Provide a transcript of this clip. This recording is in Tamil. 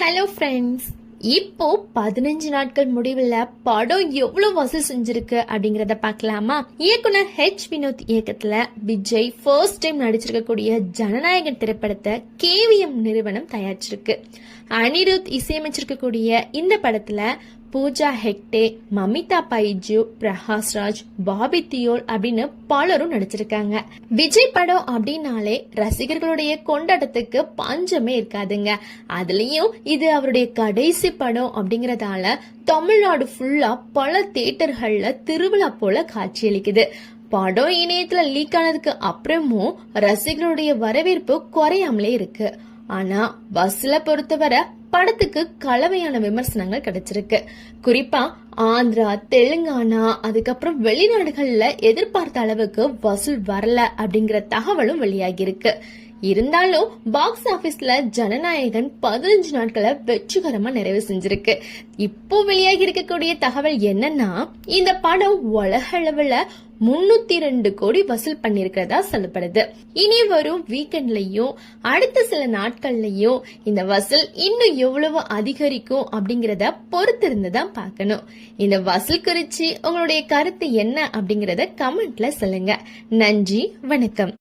ஹலோ ஃப்ரெண்ட்ஸ், இப்போ 15 நாட்கள் முடிவுல படம் எவ்வளவு வசூல் செஞ்சிருக்கு அப்படிங்கறத பார்க்கலாமா? இயக்குனர் வினோத் இயக்கத்துல விஜய் ஃபர்ஸ்ட் டைம் நடிச்சிருக்கக்கூடிய ஜனநாயகன் திரைப்படத்தை கேவிஎம் நிறுவனம் தயாரிச்சிருக்கு. அனிருத் இசையமைச்சிருக்கக்கூடிய இந்த படத்துல பூஜா ஹெக்டே, மமிதா பைஜு, பிரகாஷ்ராஜ், பாபி தியோல் அப்படின்னு பலரும் நடிச்சிருக்காங்க. விஜய் படம் அப்படின்னாலே ரசிகர்களுடைய கொண்டாட்டத்துக்கு பஞ்சமே இருக்காதுங்க. அதுலயும் இது அவருடைய கடைசி படம் அப்படிங்கறதால தமிழ்நாடு ஃபுல்லா பல தியேட்டர்கள்ல திருவிழா போல காட்சியளிக்குது. படம் இணையத்துல லீக் ஆனதுக்கு அப்புறமும் ரசிகர்களுடைய வரவேற்பு குறையாமலே இருக்கு. ஆனா வசூலை பொறுத்தவரை படத்துக்கு கலவையான விமர்சனங்கள் கிடைச்சிருக்கு. குறிப்பா ஆந்திரா, தெலுங்கானா, அதுக்கப்புறம் வெளிநாடுகள்ல எதிர்பார்த்த அளவுக்கு வசூல் வரல அப்படிங்கிற தகவலும் வெளியாகி இருக்கு. இருந்தாலும் பாக்ஸ் ஆபீஸ்ல ஜனநாயகன் 15 நாட்களை வெற்றிகரமா நிறைவு செஞ்சிருக்கு. இப்போ வெளியாகி இருக்கக்கூடிய தகவல் என்னன்னா, இந்த படம் உலக அளவுல 302 கோடி வசூல் பண்ணிருக்கிறதா சொல்லப்படுது. இனி வரும் வீக்கெண்ட்லயும் அடுத்த சில நாட்கள்லயும் இந்த வசூல் இன்னும் எவ்வளவு அதிகரிக்கும் அப்படிங்கறத பொறுத்திருந்துதான் பார்க்கணும். இந்த வசூல் குறிச்சு உங்களுடைய கருத்து என்ன அப்படிங்கறத கமெண்ட்ல சொல்லுங்க. நன்றி, வணக்கம்.